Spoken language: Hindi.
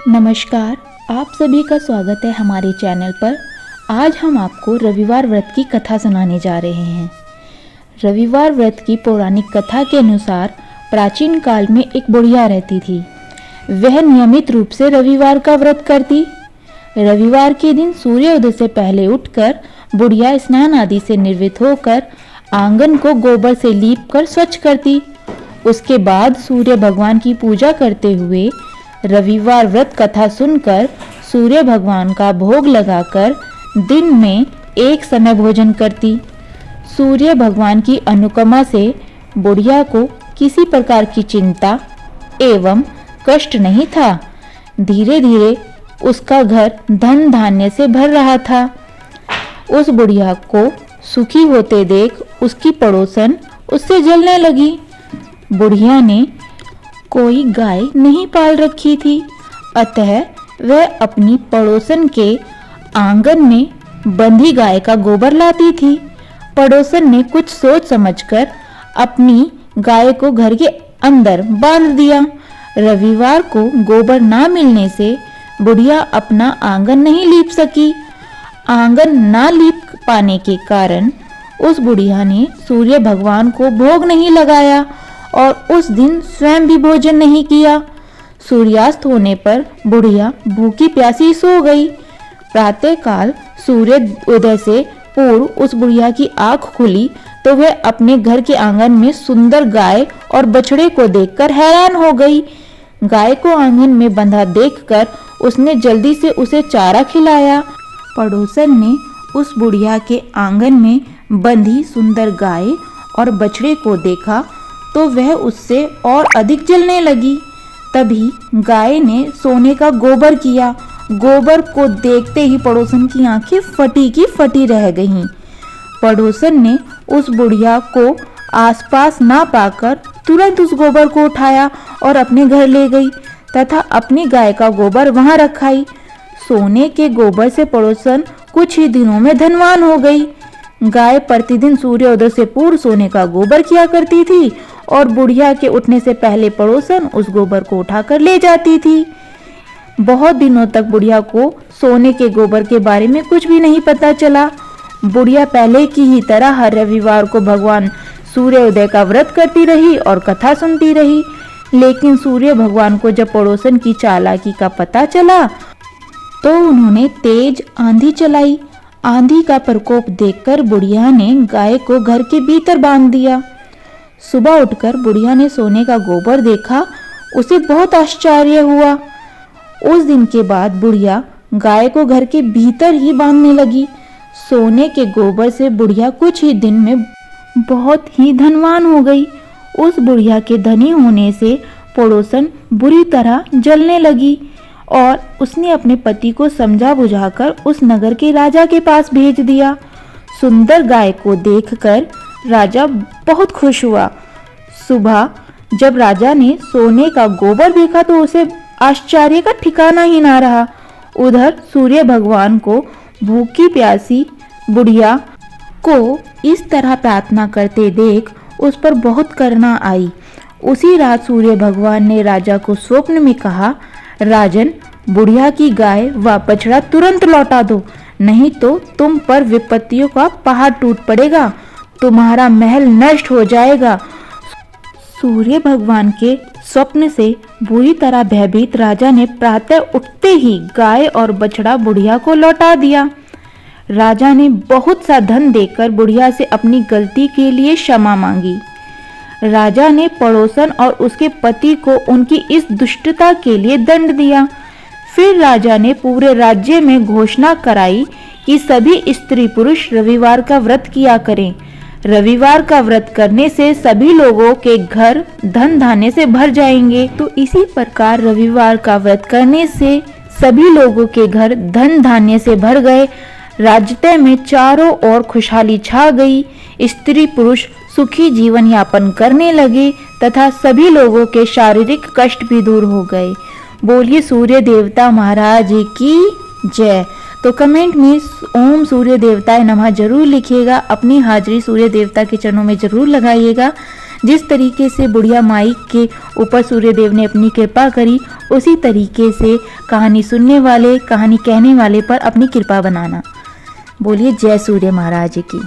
नमस्कार, आप सभी का स्वागत है हमारे चैनल पर। आज हम आपको रविवार व्रत की कथा सुनाने जा रहे हैं। रविवार व्रत की पौराणिक कथा के अनुसार प्राचीन काल में एक बुढ़िया रहती थी। वह नियमित रूप से रविवार का व्रत करती। रविवार के दिन सूर्योदय से पहले उठकर बुढ़िया स्नान आदि से निर्वृत्त होकर आंगन को गोबर से लीप कर स्वच्छ करती। उसके बाद सूर्य भगवान की पूजा करते हुए रविवार व्रत कथा सुनकर सूर्य भगवान का भोग लगाकर दिन में एक समय भोजन करती। सूर्य भगवान की अनुकंपा से बुढ़िया को किसी प्रकार की चिंता एवं कष्ट नहीं था। धीरे धीरे उसका घर धन धान्य से भर रहा था। उस बुढ़िया को सुखी होते देख उसकी पड़ोसन उससे जलने लगी। बुढ़िया ने कोई गाय नहीं पाल रखी थी, अतः वह अपनी पड़ोसन के आंगन में बंधी गाय का गोबर लाती थी। पड़ोसन ने कुछ सोच समझकर अपनी गाय को घर के अंदर बांध दिया। रविवार को गोबर ना मिलने से बुढ़िया अपना आंगन नहीं लीप सकी। आंगन ना लीप पाने के कारण उस बुढ़िया ने सूर्य भगवान को भोग नहीं लगाया और उस दिन स्वयं भी भोजन नहीं किया। सूर्यास्त होने पर बुढ़िया भूखी प्यासी सो गई। प्रातःकाल सूर्य उदय से पूर्व उस बुढ़िया की आंख खुली तो वह अपने घर के आंगन में सुंदर गाय और बछड़े को देखकर हैरान हो गई। गाय को आंगन में बंधा देखकर उसने जल्दी से उसे चारा खिलाया। पड़ोसन ने उस बुढ़िया के आंगन में बंधी सुंदर गाय और बछड़े को देखा तो वह उससे और अधिक जलने लगी। तभी गाय ने सोने का गोबर किया। गोबर को देखते ही पड़ोसन की आंखें फटी की फटी रह गईं। पड़ोसन ने उस बुढ़िया को आसपास ना पाकर तुरंत उस गोबर को उठाया और अपने घर ले गई तथा अपनी गाय का गोबर वहां रखाई। सोने के गोबर से पड़ोसन कुछ ही दिनों में धनवान हो गई। गाय प्रतिदिन सूर्योदय से पूर्व सोने का गोबर किया करती थी और बुढ़िया के उठने से पहले पड़ोसन उस गोबर को उठाकर ले जाती थी। बहुत दिनों तक बुढ़िया को सोने के गोबर के बारे में कुछ भी नहीं पता चला। बुढ़िया पहले की ही तरह हर रविवार को भगवान सूर्योदय का व्रत करती रही और कथा सुनती रही। लेकिन सूर्य भगवान को जब पड़ोसन की चालाकी का पता चला तो उन्होंने तेज आंधी चलाई। आंधी का प्रकोप देखकर बुढ़िया ने गाय को घर के भीतर बांध दिया। सुबह उठकर बुढ़िया ने सोने का गोबर देखा। उसे बहुत आश्चर्य हुआ। उस दिन के बाद बुढ़िया गाय को घर के भीतर ही बांधने लगी। सोने के गोबर से बुढ़िया कुछ ही दिन में बहुत ही धनवान हो गई। उस बुढ़िया के धनी होने से पड़ोसन बुरी तरह जलने लगी और उसने अपने पति को समझा बुझाकर उस नगर के राजा के पास भेज दिया। सुंदर गाय को देखकर राजा बहुत खुश हुआ। सुबह जब राजा ने सोने का गोबर देखा तो उसे आश्चर्य का ठिकाना ही ना रहा। उधर सूर्य भगवान को भूखी प्यासी बुढ़िया को इस तरह प्रार्थना करते देख उस पर बहुत करुणा आई। उसी रात सूर्य भगवान ने राजा को स्वप्न में कहा, राजन, बुढ़िया की गाय व बछड़ा तुरंत लौटा दो, नहीं तो तुम पर विपत्तियों का पहाड़ टूट पड़ेगा, तुम्हारा महल नष्ट हो जाएगा। सूर्य भगवान के स्वप्न से बुरी तरह भयभीत राजा ने प्रातः उठते ही गाय और बछड़ा बुढ़िया को लौटा दिया। राजा ने बहुत सा धन देकर बुढ़िया से अपनी गलती के लिए क्षमा मांगी। राजा ने पड़ोसन और उसके पति को उनकी इस दुष्टता के लिए दंड दिया। फिर राजा ने पूरे राज्य में घोषणा कराई कि सभी स्त्री पुरुष रविवार का व्रत किया करें। रविवार का व्रत करने से सभी लोगों के घर धन धान्य से भर जाएंगे। तो इसी प्रकार रविवार का व्रत करने से सभी लोगों के घर धन धान्य से भर गए। राज्य में चारों ओर खुशहाली छा गई। स्त्री पुरुष सुखी जीवन यापन करने लगे तथा सभी लोगों के शारीरिक कष्ट भी दूर हो गए। बोलिए सूर्य देवता महाराज की जय। तो कमेंट में ओम सूर्य देवताय नमः जरूर लिखिएगा। अपनी हाजिरी सूर्य देवता के चरणों में जरूर लगाइएगा। जिस तरीके से बुढ़िया माई के ऊपर सूर्यदेव ने अपनी कृपा करी, उसी तरीके से कहानी सुनने वाले, कहानी कहने वाले पर अपनी कृपा बनाना। बोलिए जय सूर्य महाराज की।